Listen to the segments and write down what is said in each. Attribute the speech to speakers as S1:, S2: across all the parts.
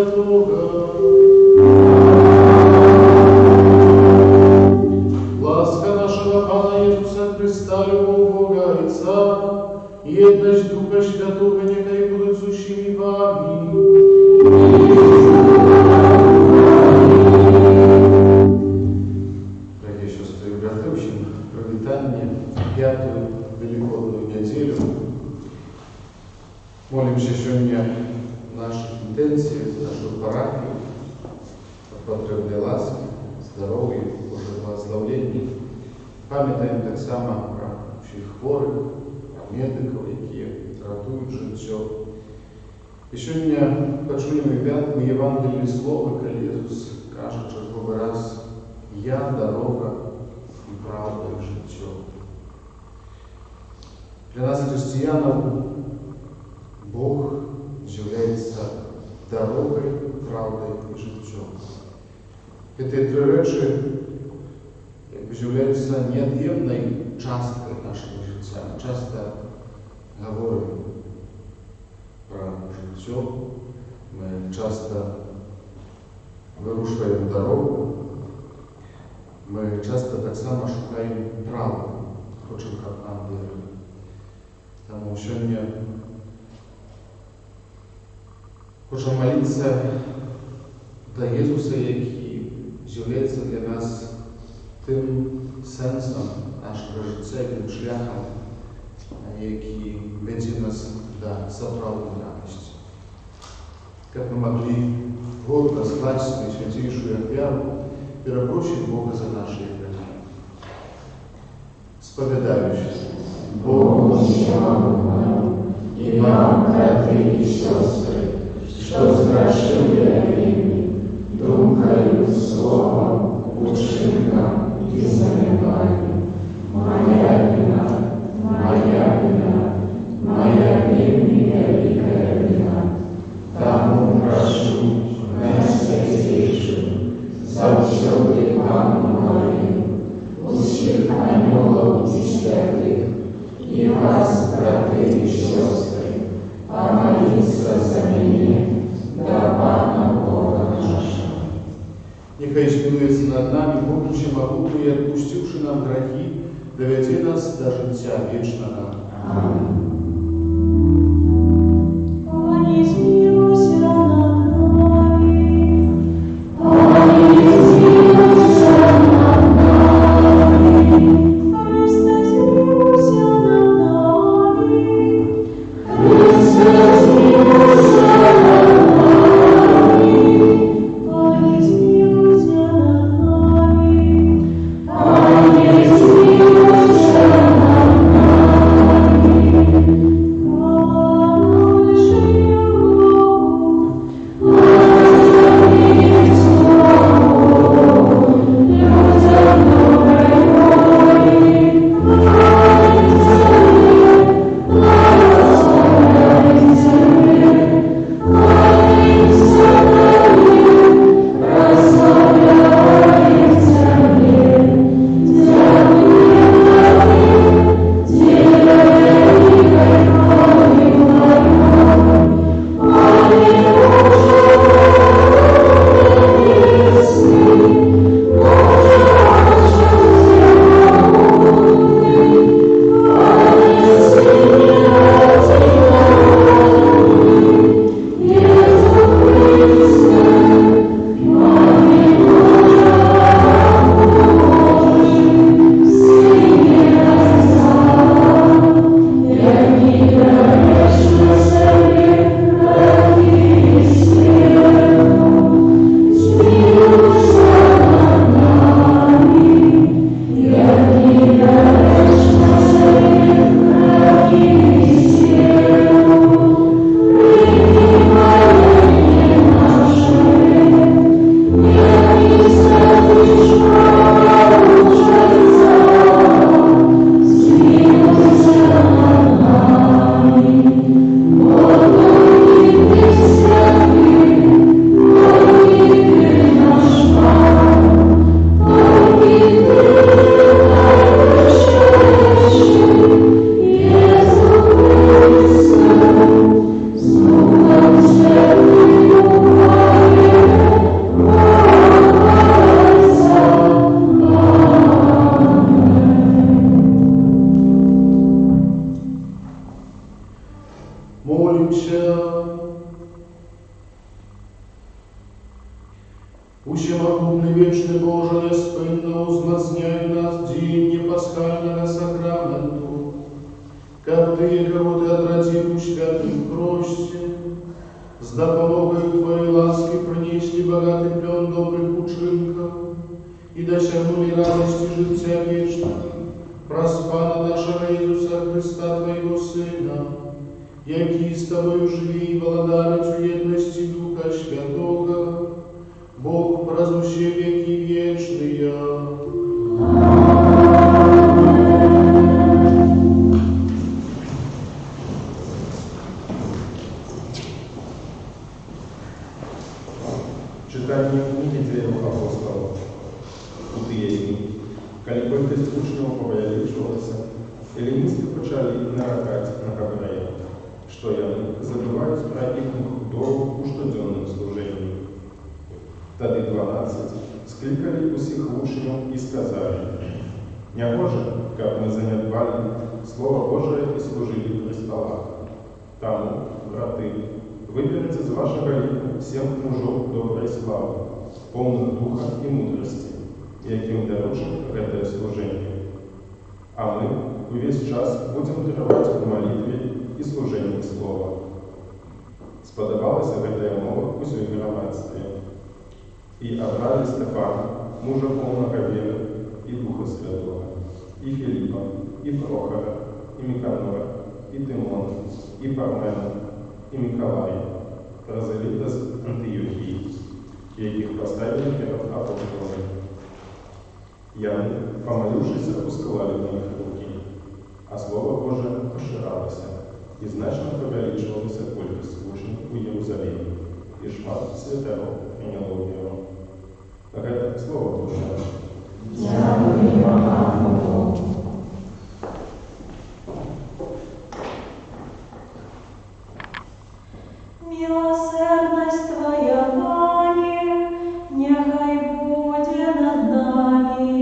S1: Святого. Ласка нашего Пана Иисуса Христа, любовь Бога Отца, и едность Духа Святого, нехай будут сущими вами. Братья и сестры и браты, в общем, провитание пятую Великодную неделю. Молимся сегодня наших интенций, нашу парафию, о потребной ласке, здоровья, Божьего благословения. Пам'ятаємо так само про всіх хворих, про медиків, які рятують життя. І сьогодні почуємо в Євангелії слово, коли Ісус каже черговий раз: «Я дорога і правда і життя». Для нас, християнов, Бог являється дорогою, правдою і життям. Ці три речі являются неотъемлемой часткой нашего життя. Мы часто говорим про життя, мы часто вирушуємо дорогу, ми часто так само шукаємо правду, хочемо, як нам вірити. Тому сьогодні хочемо молитися до Ісуса, який з'являється для нас тим сенсом нашого життя, тим шляхом, який веде нас до справжньої радості. Как мы могли гордо скласть свою святейшую оферу, перепросить Бога за наши грехи. Споведающийся
S2: Богу несчастному и вам, братья и сестры, что сгрешил я ими, думкою, словом, учинком и занятием. Моя вина, моя великая вина. Тому прошу, наисвятейшую, за всякий Пану Марию, усіх ангелов и святых, и вас, братья и сестры, помолиться за меня, до Пана Бога нашего.
S1: Нехай смилується над нами Бог Всемогутній, отпустивши нам грехи, доведе нас до життя вічного.
S2: Аминь.
S1: Усемогутный вечный Боже, неспинно узмацняй нас день пасхального сакраменту, как Ты, кого Ты отвратил святым кросте, с допомогою Твоей ласки принесли богатый плен добрых учинков и досягнули радости життя вечного, проспана нашего Иисуса Христа, Твоего Сына, який с Тобою живи и владалицу едности Духа Святого, Бог празднующий веки вечные.
S3: Читание книги Деяний апостолов. У тієї, коли кількість учнів повеличувалася, еліністи почали нарекати на Гаврея, що вони забувають про їхню худобу у щоденному служенні. Тоді 12 скликали усіх учнів і сказали: «Не може, як ми занедбали Слово Божие і служили при столах. Тому, брати, выберите из вашего лика 7 мужов доброй славы, полных духа и мудрости, яким доручим это служение. А мы весь час будем даровать в молитве и служении слова». Сподобалась эта мова у своем громадстве. И обрали Стефана, мужа полного веры и Духа Святого, и Филиппа, и Прохора, и Никанора, и Тимона, и Пармена, и Миколая, прозелита с Антиохии, яких поставили перед апостолами. Яны, помолившись, опускали на них руки, а Слово Божие поширалось, и значно повеличивалась кількість служень у Єрусалимі, і шмат святеров приняло веру. Это Слово Божие.
S2: Милосердность Твоя, Пане, нехай будет над нами.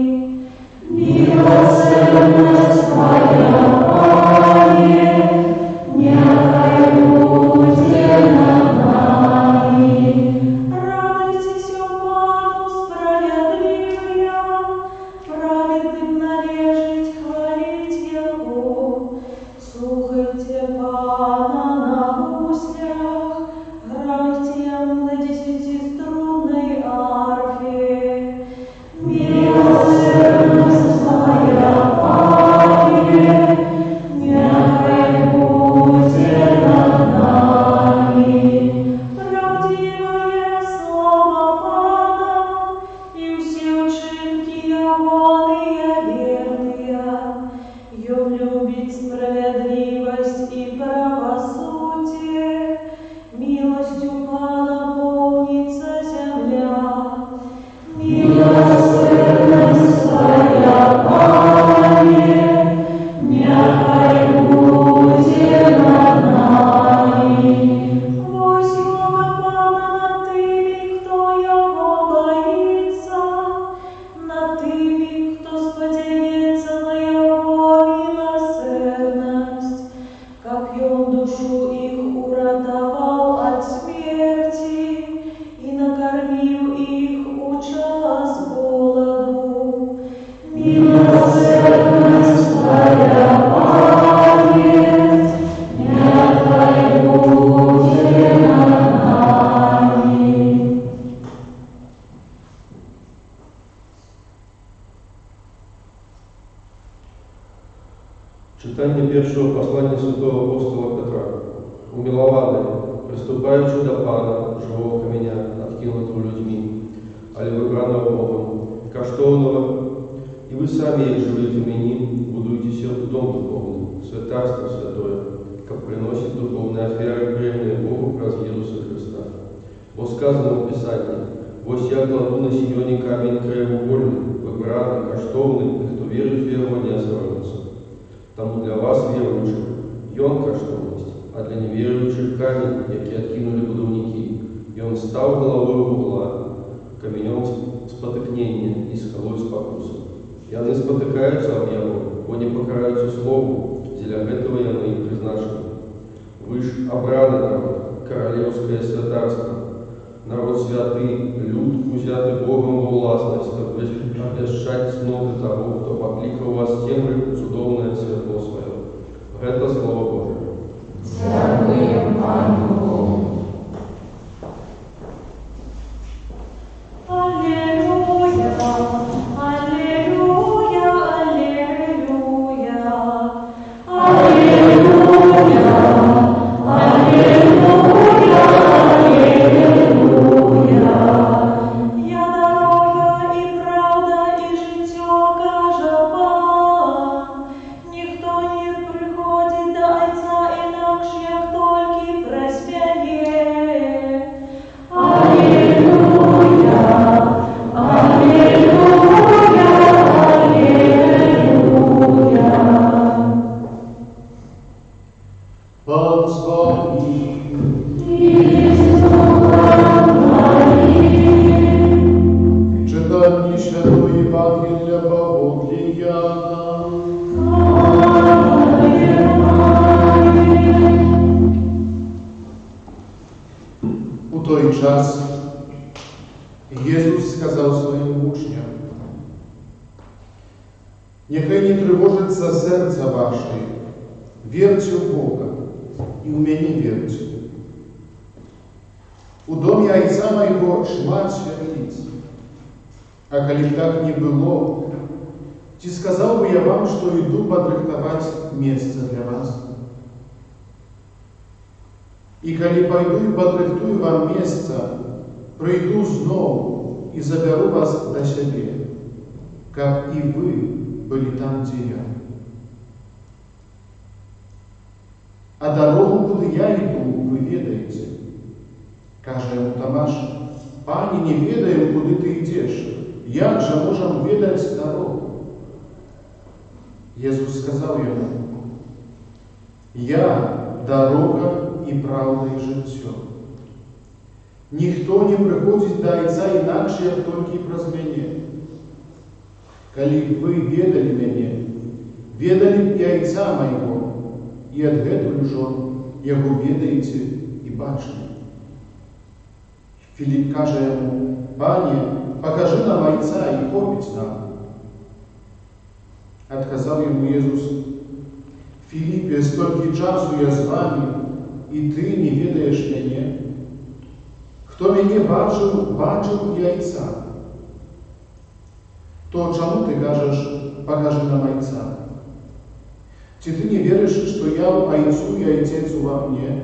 S2: Милосердность Твоя, Пане, нехай будет над нами. Радуйтесь, о Пану, справедливые, праведным належить хвалить Его. Слухайте Пана на гуслях, грайте на 10-струнной арфе. Милосердность Твоя, Пане, нехай будет над нами. Правдивое слово Пана, и все учинки Его верные. Ем любить справедливость и правосудие, милостью Пана полнится земля. Милосердность Твоя, Пане, нехай будет над нами. Возьмога Пана над тими, кто Его боится, над тими, кто сподівається на Его милосердность, копьем душу их уратовал от смерти и накормил их у час голоду. Милосердность Твоя, Пане, нехай будет над нами.
S4: Читання першого послання святого апостола Петра. Умилованные, приступаючи до Пана, живого каменя, откинутого людьми, але вибраного Богом, коштовного, и вы сами, як живые камени, будуетесь в дом духовный, святарство святое, как приносит духовные оферы, приемные Богу раз Иисуса Христа. Бо сказано в Писании: «Вось я кладу на Сионе камень краеугольный, выбранный, коштовный, и кто верит в Его не осоромится». Тому для вас, верующих, ён коштовность, а для неверующих камень, який откинули будовники, и он стал головой угла, каменем спотыкнения и скалой спокусы. Яны спотыкаются об Его, бо не покараются слову, для этого яны и призначены. Вы ж обраны народ, королевское святарство, народ святый, люд, узятый Богом во властность, обвещать сноты того, кто покликал вас темрю цудовное світло своє. Это Слово Божие.
S2: Дякуємо Пану Богу. Аллилуйя, аллилуйя, аллилуйя, аллилуйя, аллилуйя, аллилуйя. Я дорога і правда, і життя, каже Пан. Ніхто не приходить до Отця інакш, як тільки през мене. Аллилуйя, аллилуйя, аллилуйя.
S1: Пан з вами. Читання Святої Євангелія по Яна. У той час Єсус сказав своїм учням: «Нехай не тривожиться серце ваше, вірте в Бога і в мене вірте. У домі Отця Моего шмат світлиць. А коли б так не было, то сказал бы я вам, что иду подрыхтовать место для вас. И коли пойду и подрыхтую вам место, приду снова и заберу вас до себе, как и вы были там, где я. А дорогу, куда я иду, вы ведаете. Каже йому Томаш: «Пані, не ведаємо, куди ти йдеш. Як же можемо ведати дорогу?» Єсус сказав йому: «Я дорога і правда і життя. Ніхто не приходить до Отця інакше, як тільки през мене. Коли б ви ведали мене, ведали б і Отця Моего, і от гэтую жон його ведаєте і бачите». Філіп каже йому: «Пане, покажи нам Отця і хопить нам». Отказав йому Єсус: «Філіпе, стільки часу я з вами, і ти не ведаєш мене. Хто мене бачив, бачив і Отця. То чому ти кажеш: покажи нам Отця? Чи ти не віриш, що я в Отцю і Отець во мне?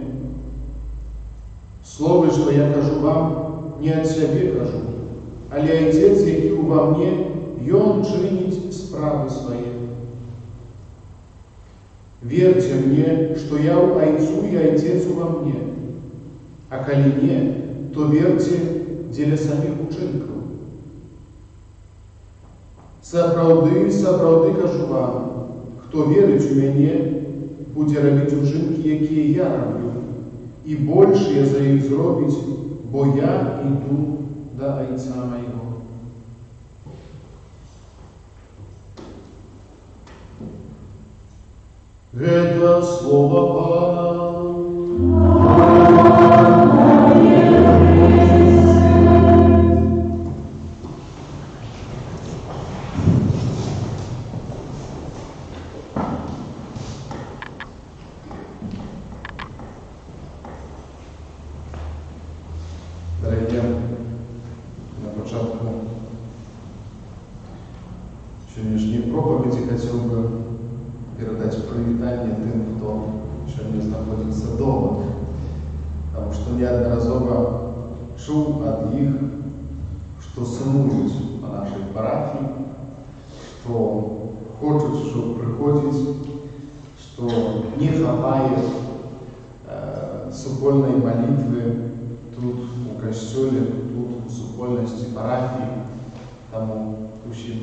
S1: Слово, що я кажу вам, не от себе кажу, але Отець, який во мне, Ён чинить справи свої. Верьте мне, что я у Отцу и Отец во мне. А коли не, то верьте деле самих учинков. Сапраўды кажу вам, хто вірить у мене, буде робити учинки, які я роблю, і більше за їх зробить, бо я йду до Отця Моего». Это слово Пана. Дорогі, на початку сьогоднішньої проповіді хотів би передать привітання тим, хто сьогодні знаходиться вдома. Тому що неодноразово чув від їх, що сумують по нашій парафії, що хочуть, щоб приходять, що не хватає супольної молитви тут у костюлі, тут у супольності парафії. Тому усім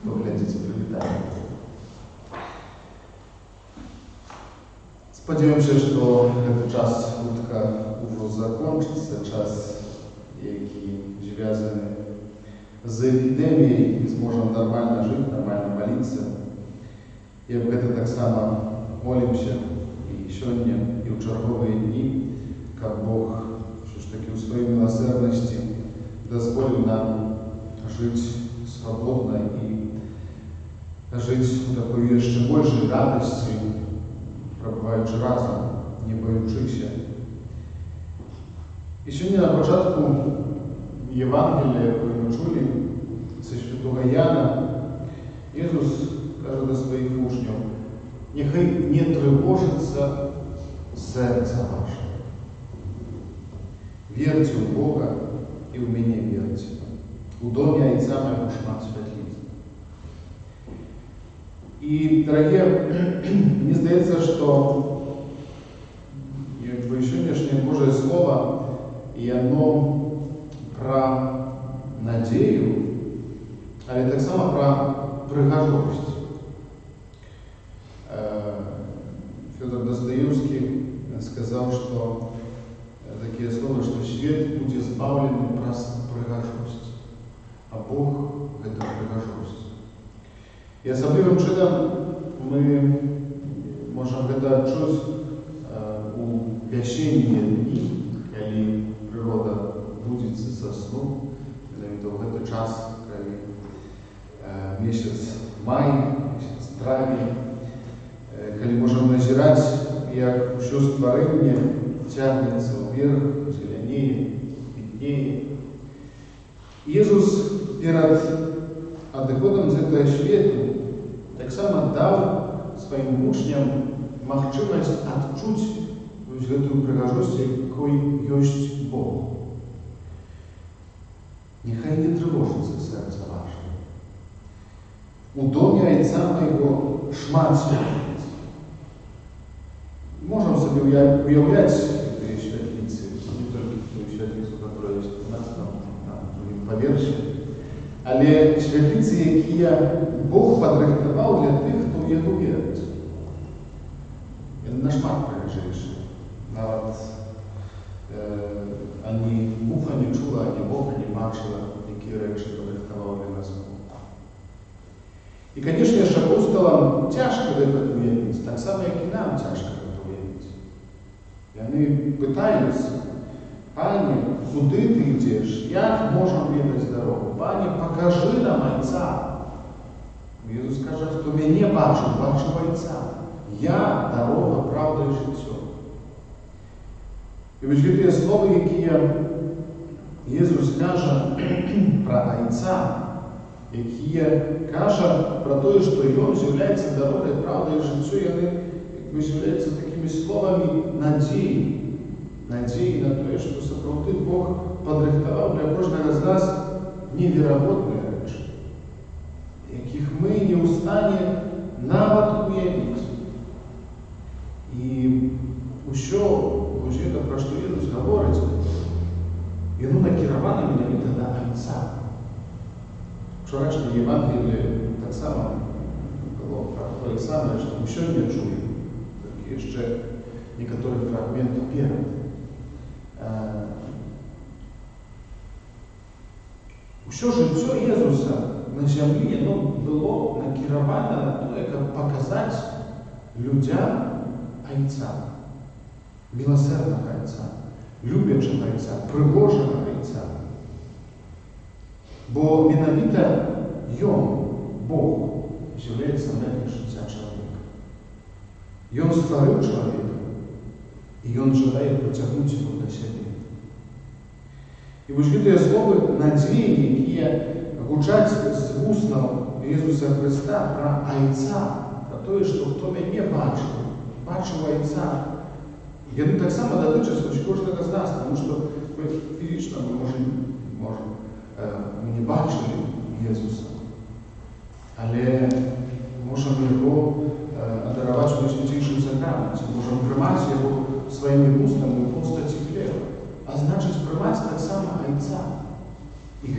S1: доглядіться привітання. Сподіваємося, що цей час хутка вже закінчиться, час, який зв'язаний з епідемією, і зможемо нормально жити, нормально молитися. І об этом так само молимося і сьогодні, і в чергові дні, як Бог, що ж таки у своїй милосердя жить свободно и жить в такой еще большей радости, пробываючи разом, не боючися. І сьогодні на початку Євангелія, яке ми чули, зі Святого Яна, Ісус каже до своїх учнів: нехай не тривожиться серце ваше. Вірте у Бога і в мене вірте. У домі Отця моего шмат світлиць. І, дорогі, мені здається, що сьогоднішнє Боже Слово, і воно про надію, але так само про пригожість. Федор Достоевский сказал, что такие слова, что свет будет избавлен от пригожости, а Бог – это пригожость. И особливым чином мы можем это чуть у вященні дні, коли природа будиться со сну, в этот час, коли месяц май, месяц травень, коли можем назирать, как все створение тягнется вверх, зеленее, виднее. Иисус перед отходом з этого світу так само дав своим учням можливість відчути эту пригожость, якою есть Бог. Нехай не тривожиться серце ваше. У домі Отця моего шмат світлиць. Можем собі уявлять эти світлиці, не только ту світлицю, яка є у нас на другому поверсі, але світлиці, які Бог подрихтував для тих, хто в його вірить. Він на шмат прилежить. Навіть ані муха не чула, ані Бога не бачила, які речі подрихтував для нас. І, звісно, ж апостолам тяжко це уявити, так само, як і нам тяжко це уявити. І вони питаються: Пане, куди ти йдеш? Як можемо відати дорогу? Пане, покажи нам Отця. Ісус каже: хто мене бачив, бачив Отця. Я дорога, правда і життя. І ось ті слова, які Ісус каже про Отця, які каже про те, що Він є дорогою, правдою і життя, вони являються такими словами надії. Надії на те, що справді Бог подрихтував для кожного з нас невіроводні речі, яких ми не в стані навіть уявити. І що це, про що Ісус говорить, воно накеровано менавіта на Отця. Вчорашнє Євангеліє так само було про те саме, що ми сьогодні чуємо, тільки ще некоторі фрагменти перед. Усе життя Ісуса на землі було накеровано на те, як показати людям Отця, милосердного Отця, люблячого Отця, пригожого Отця. Бо менавіта Ён, Бог, з'являється метою життя чоловіка. Ён створив чоловіка, і Ён жадає притягнути його до себе. І ось ці слова надії, які гучать з уст Ісуса Христа про Отця, про те, що хто мене бачив Отця, вони так само дотичаться кожного з нас, тому що ми фізично можемо ми не бачили Ісуса, але можемо його дарувати в найсвятішому сакраменті, можемо приймати його своїми устами в постаті хліба, а значить приймати так само Отця. І у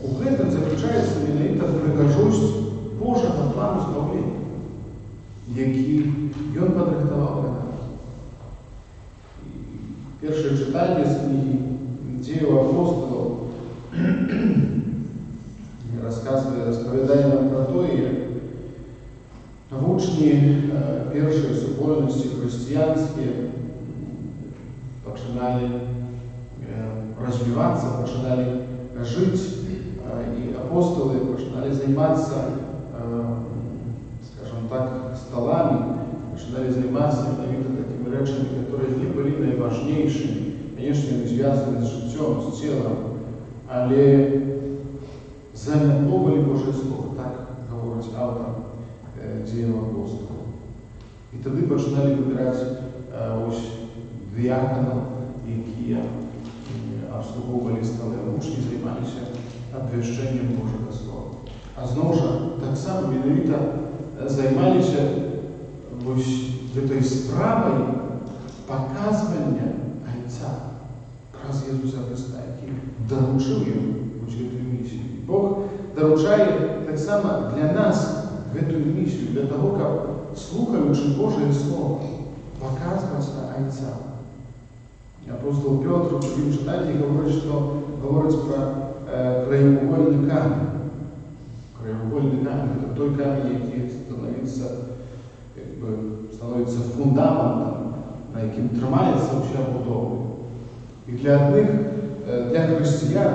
S1: цьому заключається менавіта пригожість Божого плану збавлення, який Він подрихтував для нас. Перше читання з книги «Діїв апостолів» розповідає нам про те, як учні першої супольності християнські починали розвиватися, починали жити апостолы начинали заниматься, скажем так, столами, начинали заниматься какими-то такими речами, которые не были наиважнейшими, конечно, не зв'язані з життям, з тілом, але занотовували Боже Слово, так говорить автор «Діїв апостолів». І тоді починали вибирати ось діаконів, які обслуговували столи, мужні займалися обвященням Божого Слова. А знову ж, так само виновито займалися ось цією справою показування Отця, раз Ісуса Христа, який доручив йому ось цю місію. Бог доручає так само для нас цю місію, для того, як, слухаючи Боже Слово, показувати Отця. Апостол Петр в своїм читанні говорить про краєугольний камінь. Краєугольний камінь – це той камінь, який становиться фундаментом, на яким тримається вся будова. І для одних, для християн,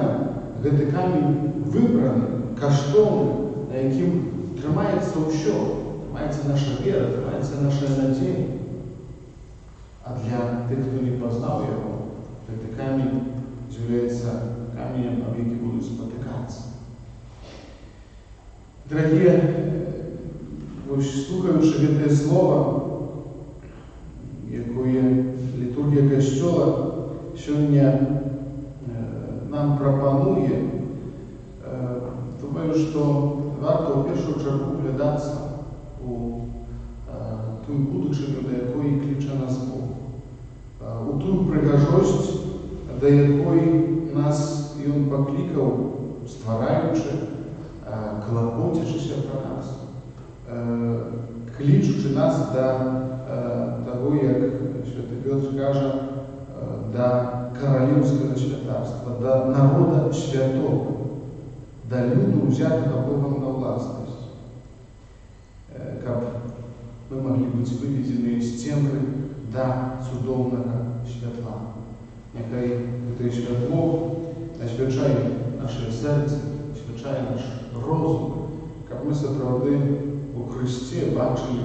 S1: цей камінь вибраний, коштовний, на яким тримається все. Тримається наша віра, тримається наша надія. А для тих, хто не познав його, цей камінь з'являється каменем, об який будуть спотикатися. Дорогі, ось слухаючи те слово, яке літургія Костьола сьогодні нам пропонує, думаю, що варто в першу чергу вглядатися у ту будучиню, до якої кличе нас Бог. У ту пригожость, до якої нас Він покликав, створаючи, клопотячися про нас, кличучи нас до того, як Святий Петр каже, до королівського святарства, до народа святого, до люду, взятого Богом на власність, як ми могли бути виведені з темряви до цудовного світла. Нехай це світло освячає наше серце, освячає наш розум, як ми справді у Христі бачили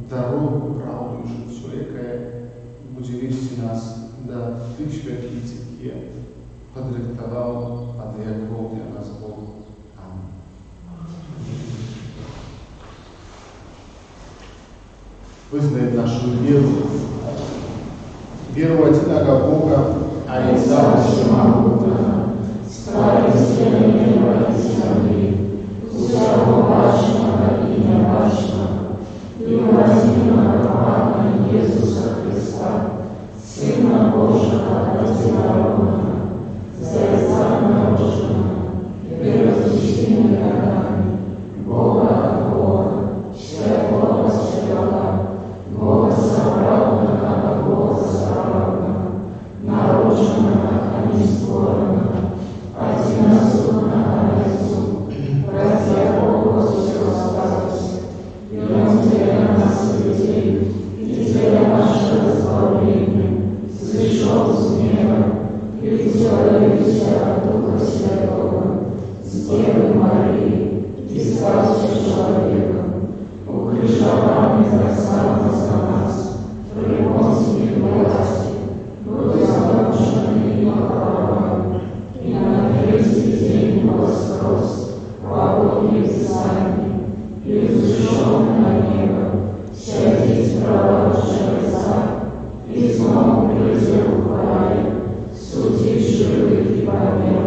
S1: дорогу, правду і життя, яке буде вести нас до тих світлиць, які подрихтував, а до якого для нас Бог. Амінь. Вызнаем нашу веру в одиного Бога, Отца Всемогутнего,
S2: Створителя неба и земли, всего важного и неважного, и возимого Пана Иисуса Христа, Сына Божьего одинородного, за Отца нароженного, первосвященника нами, Бога от Бога, святого святого, Бога соправдного от Бога соправдного, нароженного, а не створенного, одиносутного Отцу, братья Богу все осталось, и Он для нас людей, и для нашего избавления, сошел с неба, и вселился от Духа Святого, с Девы Марии, и стался человеком, укрижованный за нас, при Понтии власти, был замученный и похоронен, и на третий день воскрес, по Богу Писании, и взошел на небо, сядет справа Отца, и снова придет в хвале, судить живых и померших.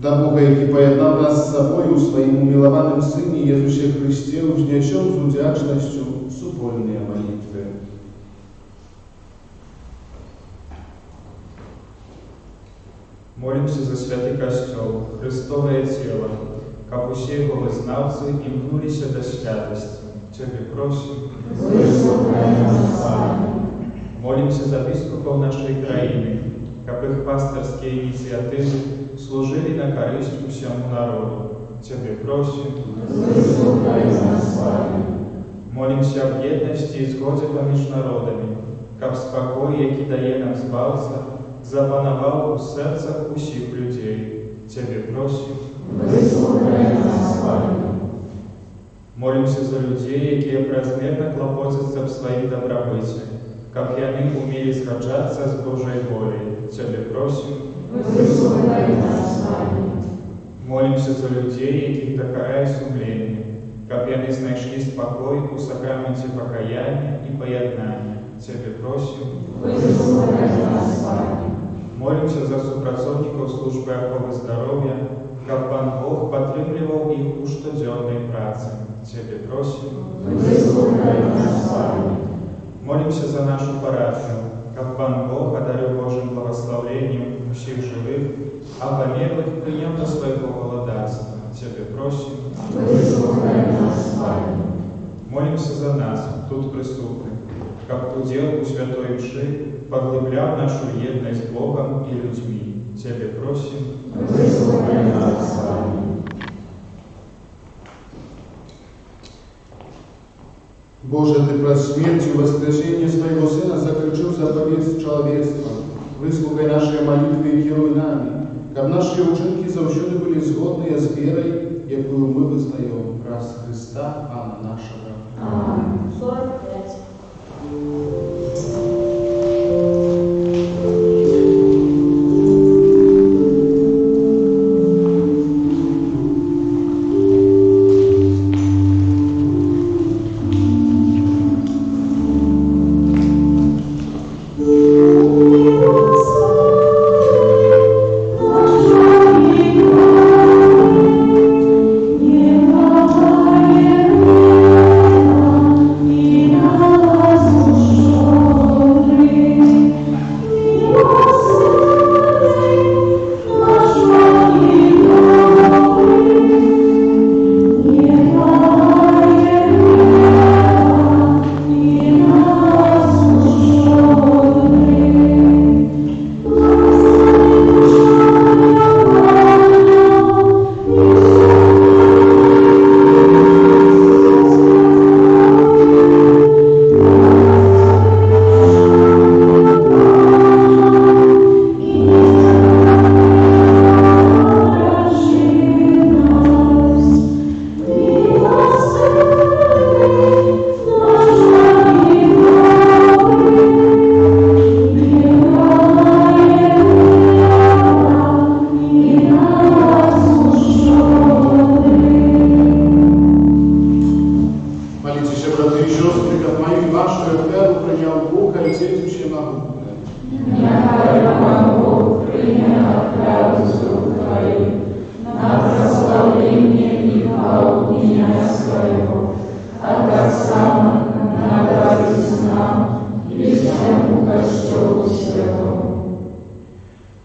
S1: Na Boga, jaki pojednał nas z sobою w swoim umilowanym Synie Jezusie Chryście, wzniesią z wdzięcznością supolne modlitwy.
S5: Молимся за святий Костьол, Христове тіло, как усі його визнавці імкнулися до святості. Тебе просим. Молимся за біскупів нашої країни, как их пасторские инициативы служили на користь всему народу. Тебе просим. Молимся об єдності і згоді поміж народами, как спокій, який дає нам збавця, запанував у серцях усіх людей. Тебе просим. Молимся за людей, які безмірно клопотяться в своїм добробыті, как яны умели сходжаться с Божьей волей. Тебе просим. Молимся за людей, яких докоряє сумління, как яны знайшли спокой у сакраменте покаяния и поєднання. Тебе просим. Молимся за супрацовников службы охраны здоровья, как Пан Бог подтримливал их у штоденной праці. Тебе просим. Молимся за нашу парафию, как Пан Бог одарил Божьим благословением всех живых, а померлых принял до своего володарства. Тебе просим. Молимся за нас, тут присутных, как удел у святой мши, поглубляв нашу едность с Богом и людьми. Тебе просим.
S1: Боже, Ты про смерть и воскрешение Своего Сына заключил заповедь человечества. Выслухай наши молитвы и керуй нами, как наши учинки завжди были згодны с верой, якую мы вызнаем раз Христа, Пана нашего.
S2: Аминь. 45.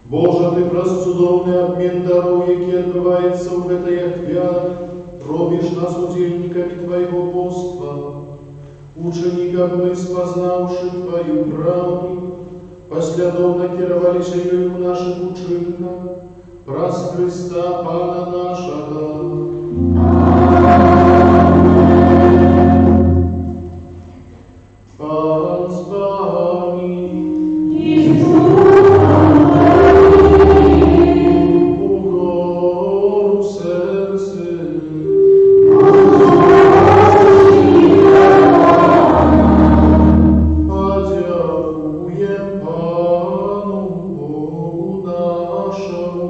S1: Боже, Ты прост цудовный обмен даров, який отбывается в этой отвяр, робишь нас удельниками Твоего Божества, ученикам мы, спознавши Твою правду, послідовно керувалися ею в наших учинках, праз Христа Пана нашого. Пан з вами. Угору серце. Подякуєм Пану Богу нашому.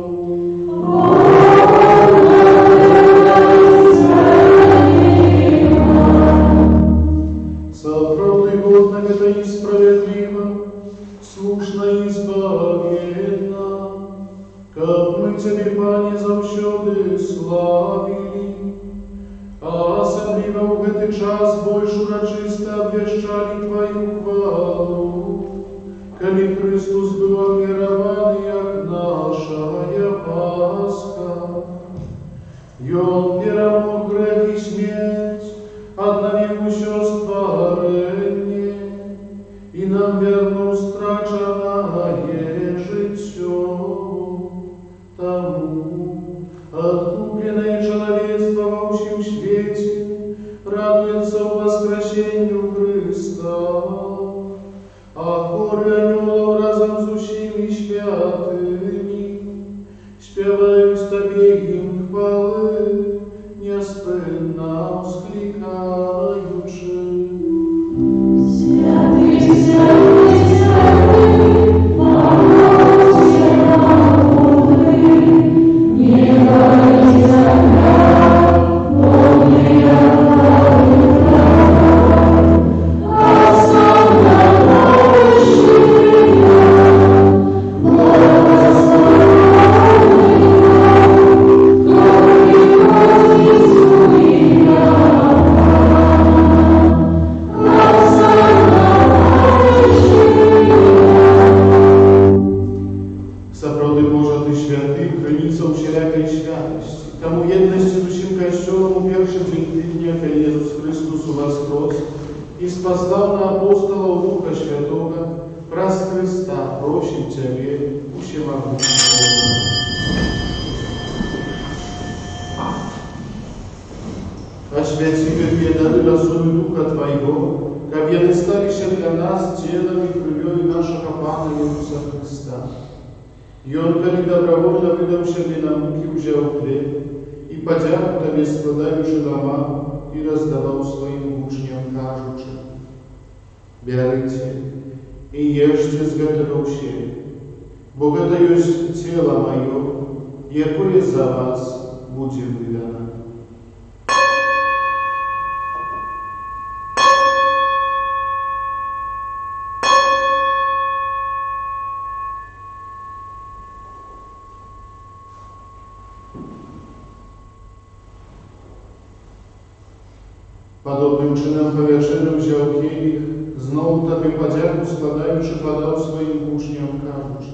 S1: Правдиводно это и справедливо, слушно и избавенно, Каб мы Тебе, Пане, заўсёды славили, а особливо в этот час больше урочисто обвещали Твою хвалу, коли Христос был обмирован, як нашая Пасха. И Он перемог грех и смерть, одновек усё створение, и нам вернул страченное житье. Тому откупленное человечество во всем свете радуется воскресению Христа, а хоры анёлов разом с усими святыми спевают Тебе им хвалы, неспинно вскликаючи.
S2: Святый, святый, святый, Боже Богородный, небо и земля, полные хвалы, осанна повышения, благословенная, кто приходит
S1: Сапроти Божа Ти святий, храніться у всілякій святості. Тому єдності з усім Костьолом у перший день тижня, коли Єсус Христос воскрес і спасав на апостолов Духа Святого, праз Христа просим Тебе, всемогущий Боже. Освяти Тебе дары разуму Духа Твоего, как яны сталися для нас телом и кровью нашего Пана Иисуса Христа. И Он, коли добровольно выдал себе на муки, взял хлеб, и подяку Тебе складаючи ломал, и раздавал своим учням, кажучи: «Берите и ешьте с этого все, бо это есть тело Мое, якое за вас будет выдано». Подобным чином по вечеру взял келих, знову Тобі подяку складаючи, подав своїм учням, кажучи: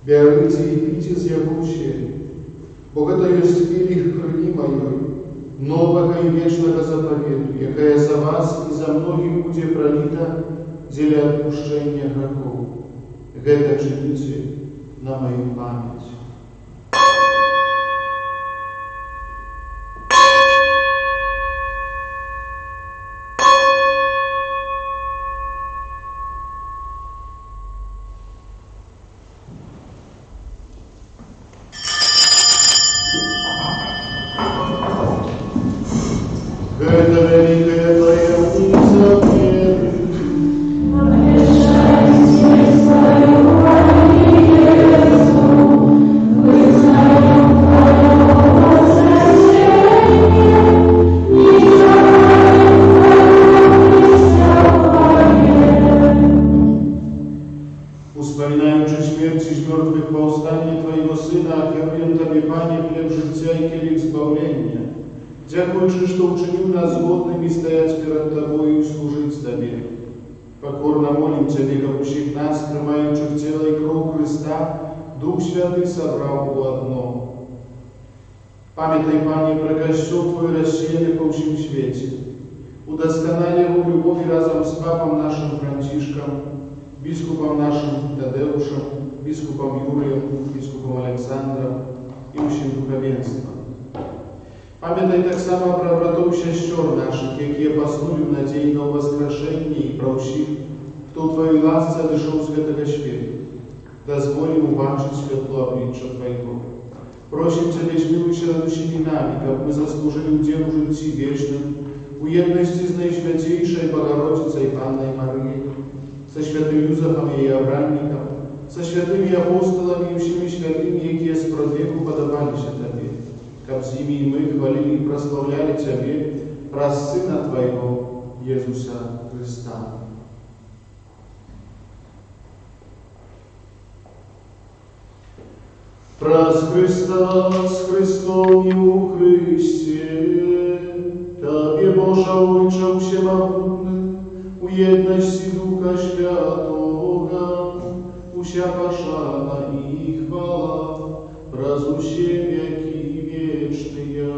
S1: «Берите и пейте з яку все, бо это есть келих крови Моей, нового и вечного заповеду, якая за вас и за многих будет пролита для отпущения грехов. Это чините на мою память». Это великая Твоя заповедь. Успоминаючи смерть из мертвых повстание Твоего Сына, океруем Тебе, Пане, хлеб життя и келих избавления. Дякуючи, что учинил нас годными стоять перед Тобою и служить Тебе. Покорно молим Тебе, как всех нас, прямающих тело и кровь Христа, Дух Святый собрал в одно. Памятай, Пане, про Костел Твой рассеянный по всем свете. Удосконали его в любови разом с Папом нашим Францишком, Бискупом нашим Тадеушем, Бискупом Юрием, Бискупом Александром и всем духовенством. Пам'ятай так само про братов і сестер наших, які поснули в надії на воскрешення, і про всіх, хто у Твоїй ласці одійшов з цього світу. Дозволь йому бачити світло обличчя Твоєго. Просим Тебе, змилуйся над усіми нами, как мы заслужили удел в житті вічним, у єдності з Найсвятейшою Богородицею Панною Марією, со святим Юзефом і Авраамником, со святими апостолами і всіми святими, які спродвеку подобалися Тебе, как с ними и мы хвалили и прославляли Тебе, праз Сына Твоего, Иисуса Христа.
S6: Praz Chrystus, Chrystowiu Chryście, Tobie Boża Ojcze Wszechmogący, u jedności Ducha Świętego, usia paszana i chwała, wraz u siebie wieki wieczny ja.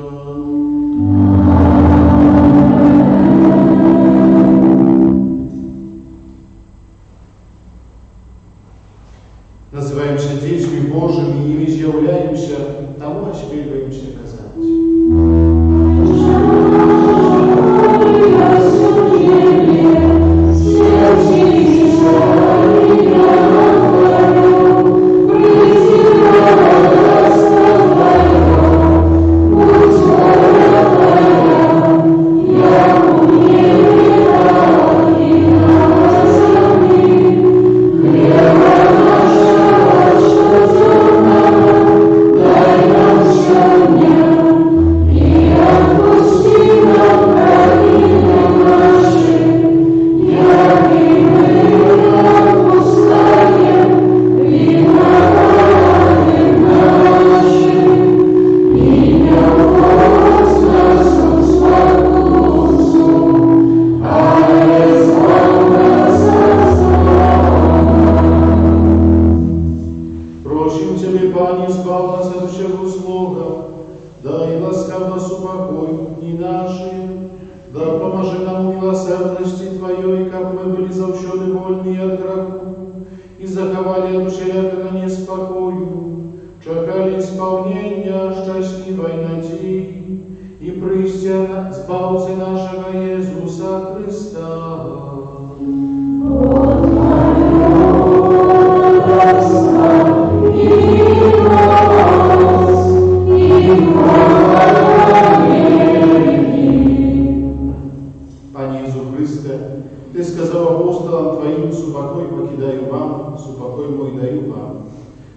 S6: Називаємося дітьми Божими і з'являємося, тому співаємося казати.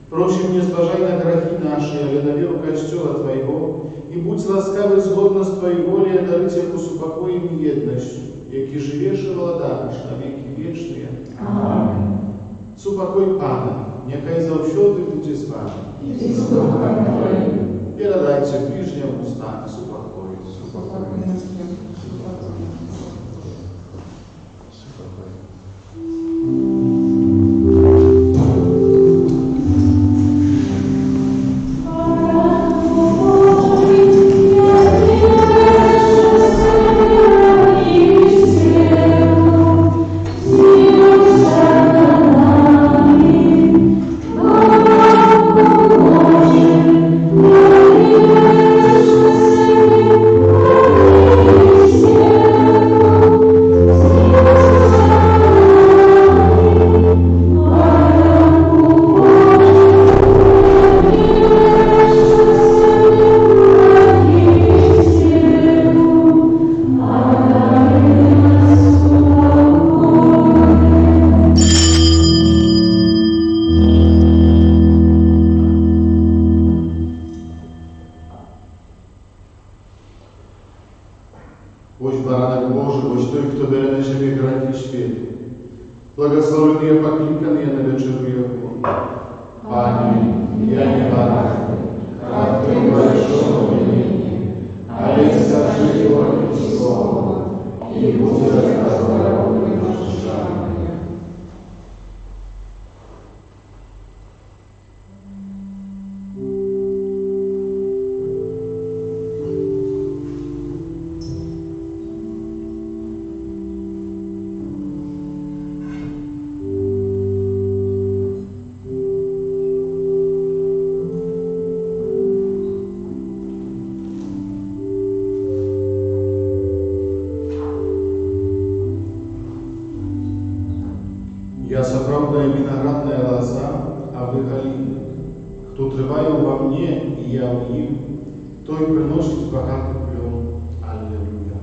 S6: Просим, не зважай на грехи наши, але на веру Костела Твоего, и будь ласкавый згодно с Твоей волей, дари Тебе с упокоем и едностью, яки живешь и владаешь на веки вечные. Аминь. С упокой Пана, нехай завсёды буде з вами.
S2: И с Духом Твоим.
S6: Передайте ближнему устами с упокоем.
S2: С упокоем.
S6: Ось баранок Божий, ось той, хто бере на себе грехи світу. Благословений і покликаний на вечеру Його. Пані, я не баранок, как Ты большого времени, але скажи Его слово, и будет оздоровлена душа моя. Я сапраўдная виноградная лоза, а вы галины. Кто триває во мне, и я в ним, той приносит багатый плен. Аллилуйя.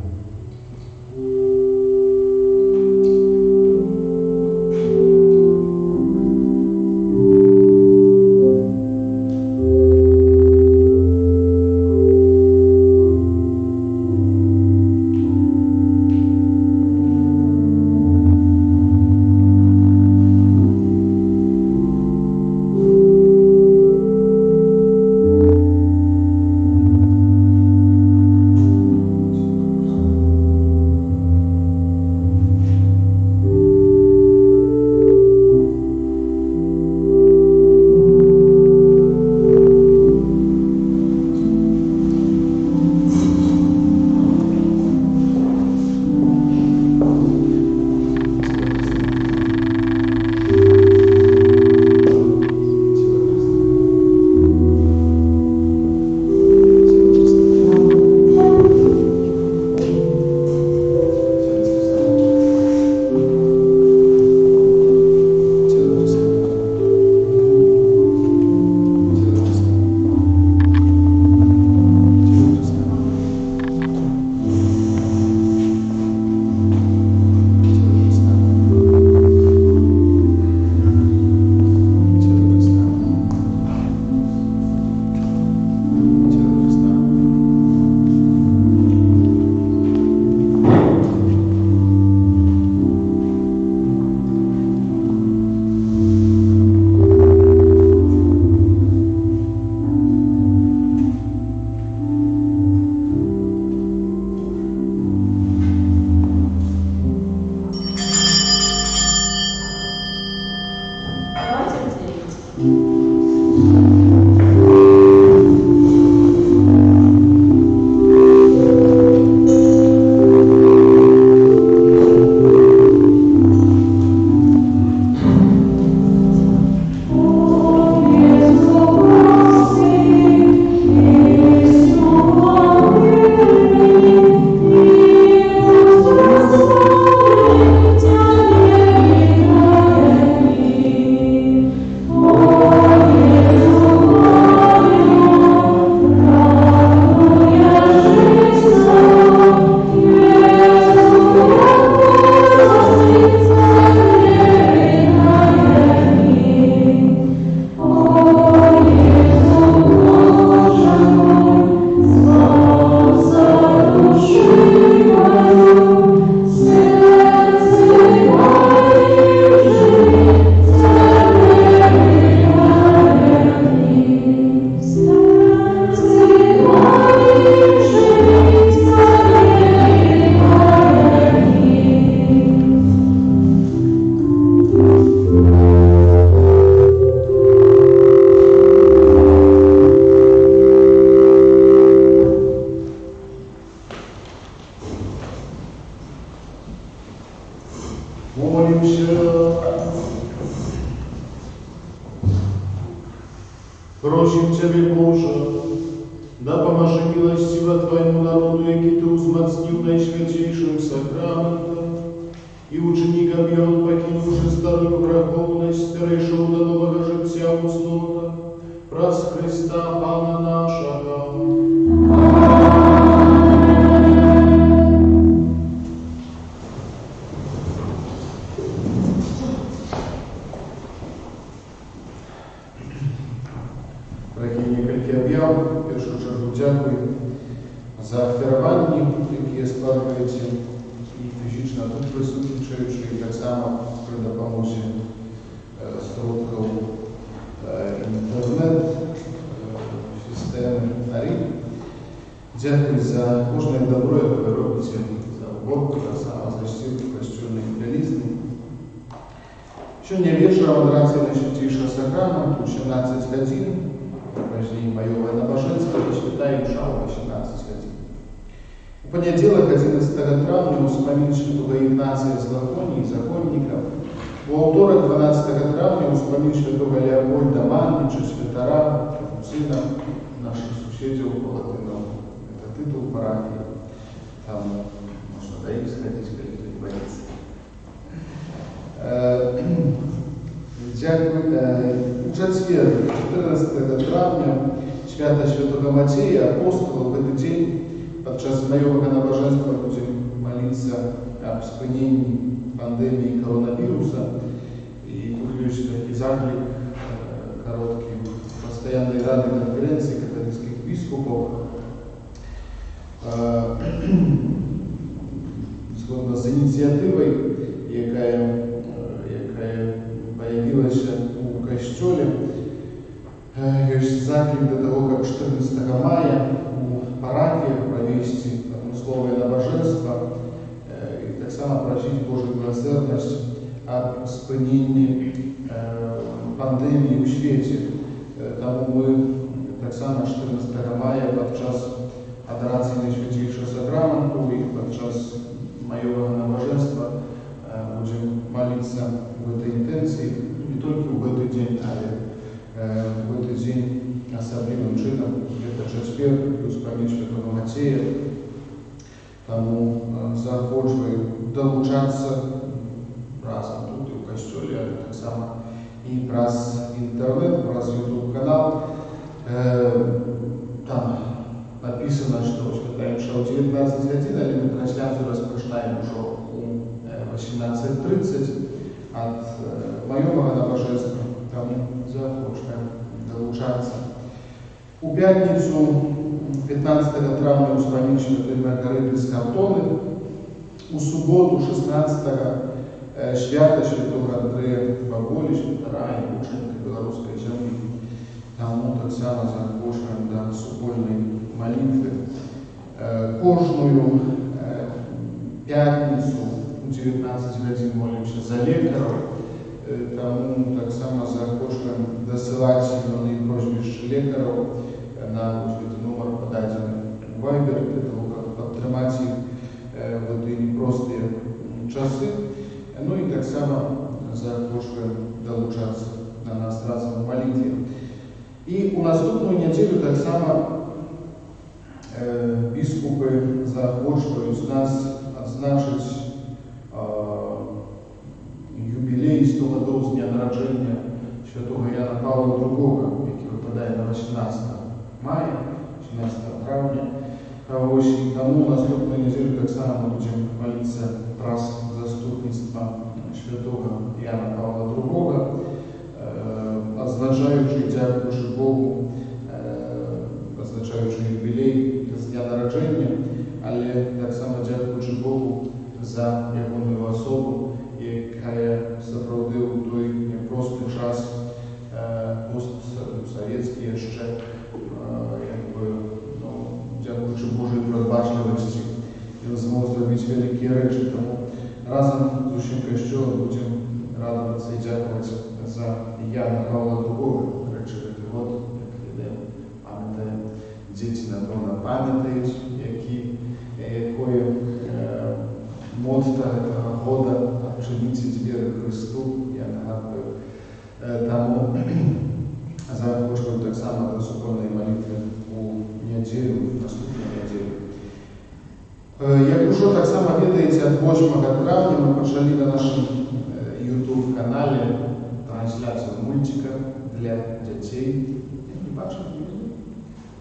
S6: просим Тебе, Боже, да поможи милостиво Твоему народу, який Ты узмацнил наишвятейшим сакраментом, и ученикам Йон, покинувши старую греховность, перейшов до нового життя уснота, праз Христа Пана нашого.
S1: Дорогі некалькі аб'яў, у першую чаргу дзякуй за ахвяраванні, якія складваеце і фізічна тут прысутнічаючы, і таксама пры дапамозе сродкаў інтэрнэт, сістэмы АРІ. Дзякуй за кожнае добро, якое робіце за уборку, таксама за сцірку касцёльнай бялізны. Сёння вечарам адраці Найсвятейшага сакраменту 17 гадзін, пазней маёвае набажэнства і святая мша ў 18 гадзін. У панядзелак 11 траўня ўспамін святога Ігнацыя з Лаконіі, законніка. У аўторак 12 траўня ўспамін святога Леапольда Манніча, святара, сына нашых суседзяў палатынаў. Это тытул парафіі. Там можна да іх схадзіць, калі хто не баіцца. Дзякуй. У чацвер, 14 травня, свята святого Мацея, апостола, в этот день, падчас маёвага набажэнства будем молиться об спыненні пандемии коронавируса. И тут есть такой заклик короткий постоянной рады конференции католических бискупов. Згодна з ініціативою, яка появилась у касцёле, ёсць заклик до того, как 14 мая у парафіях провести прамысловае набажэнства и так само просить Божью милосердность об спыненні пандемии ў свеце. Таму мы так само 14 мая падчас адорации Найсвятейшего сакраменту и подчас маёвага набажэнства будем молиться в этой интенции, не только в этот день, а в этот день особливым чином, это четверг, плюс память святого Матея. Тому заохочую долучаться разом тут и в костюле, а так само и праз интернет, праз YouTube канал. Там написано, что святая мша у 19 годин, але мы трансляцию распочинаем уже у 18:30 от маёвага набажэнства. Тому заохочую долучаться. У пятницу 15 травня успамін святой Маргариты з Картоны. У суботу 16 свята святого Андрея Баболі, святара і мученика беларускай зямлі. Тому так само заохочуємо до супольної молитви. Кожную пятницу у 19 годин молимся за лекарів. Тому так само заохочуємо досилати сильні просьбища лекарів на номер подадений в Viber, для того, как подтримать их в эти непростые часы. Ну и так само заохочуємо долучаться на нас разом в молитве. И у наступную неделю так само біскупи заохочують нас відзначити юбилей 100 років з дня народження святого Яна Павла II, який випадає на 18 мая, 18 травня. Ось тому наступну неділю так само ми будемо молитися про заступництво святого Яна Павла II, відзначаючи, дякуючи Богу, відзначаючи юбилей з дня народження, але так само дякуючи Богу за його особу, яка справді у той непростий час постсовєтський ще, дякуючи Божій пробачливості, він змог зробити великі речі. Тому разом з усім костюлом будемо радуватися і дякувати за Яна Павла II. Речі, от, як йдемо, пам'ятаємо, діти, напевно, пам'ятають, якою мотто этого года «Обчиніть двері Христу», я нагадую. Тому Запрошую так само до супольної молитви у неділю, наступну неділю. Як уже так само ведаеце, ад 8 травня мы почали на нашем YouTube-канале трансляцию мультика для детей. Я не бачу.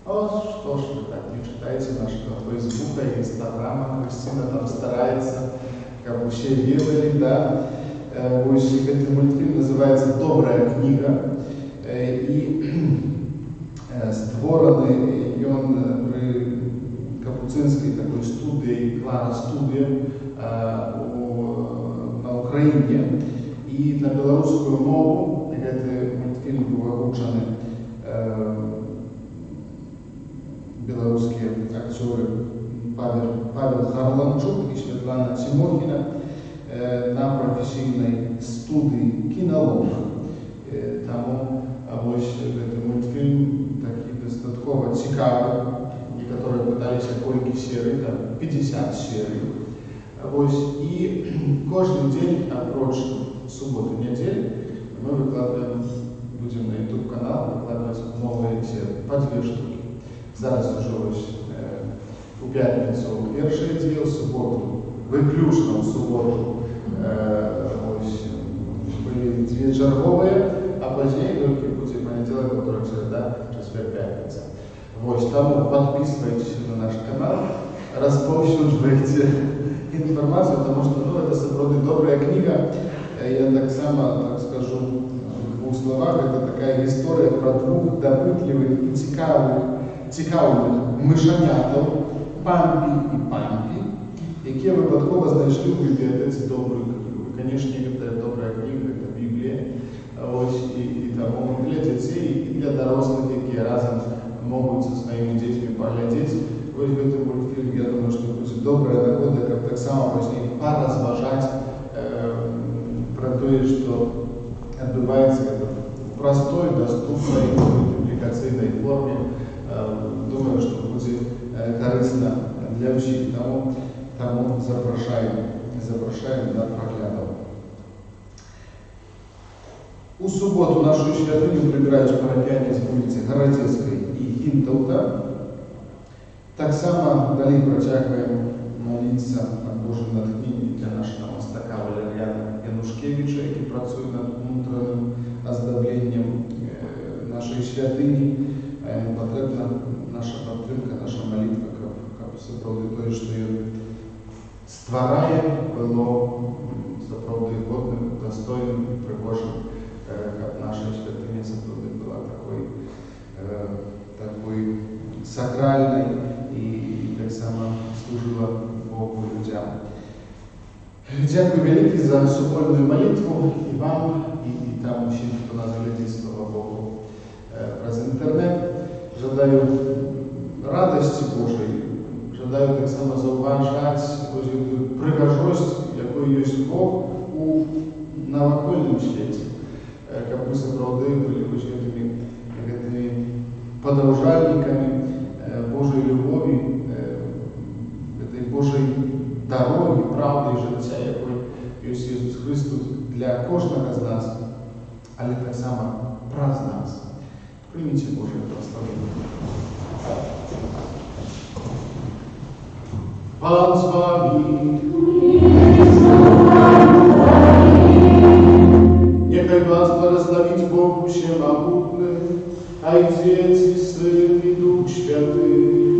S1: О, что ж вы так не читаете нашего Фейсбука и Инстаграма. Кристина там старается, как все делали, да. Этот мультфильм называется «Добрая книга». И створаны он при капуцинской такой студии, Клара студия на Украине. И на белорусскую мову этот мультфильм был выручен белорусские актеры Павел Харланчук и Светлана Тимохина на професійній студії «Кінолог». Тому ось цей мультфільм такий достатково цікавий. Некоторые пытались кольки серии, там 50 серий. Ось, и каждый день, напроч субботу недели, мы выкладываем, будем на YouTube канал выкладывать новые серии, по 2 штуки. Зараз уже ось у п'ятницю перший діл, суботу, виключно в суботу ось были 2 черговые, а позднее только будет понедельник, вторник, среда, четверг, пятница. Ось, тому подписывайтесь на наш канал, розповсюджуйте информацию, потому что это справді добрая книга. Я так само так скажу в 2 словах, это такая история про 2 допытливых и цікавих мишанятів, Пампі і Пампі, які випадково знайшли в бібліотеці добру книгу. Конечно, это добрая книга, это Библия. Ось, і тому для дітей, і для дорослих, які разом можуть зі своїми дітьми поглядіти. Ось в этом мультфильме, я думаю, что будет добрая нагода, как так само позднее поразважать про то, что отбывается в простой, доступной, публикационной форме. Думаю, что будет корисно для всех. Тому запрошаем на прогляд. У суботу нашу святыню прибирають парафіяни з вулиці Городецької і Гінтовка. Так само далі протягуємо молитися на Боже натхнення для нашого мастака Валеріана Янушкевича, який працює над внутрішнім оздобленням нашої святині. Потрібна наша підтримка, наша молитва, як справді те, що він створює, було справді годним, достойним, пригожим, як наша святиня справді була такой сакральной и так само служила Богу и людям. Дякую велике за супольную молитву и вам, и там всем, кто нас глядит, слава Богу, про интернет. Жадаю радости Божией, жадаю так само зауважать эту пригожость, якою есть Бог у навокольном свете. Как мы справді были этими подражальниками Божьей любови, этой Божьей дороги, правди і життя, якою є Ісус Христос для кожного з нас, але так само про нас. Прийміть Божє благословення. Пан з вами. Нехай вас благословить Бог Всемогутний, Отец и Сын и Дух Святый.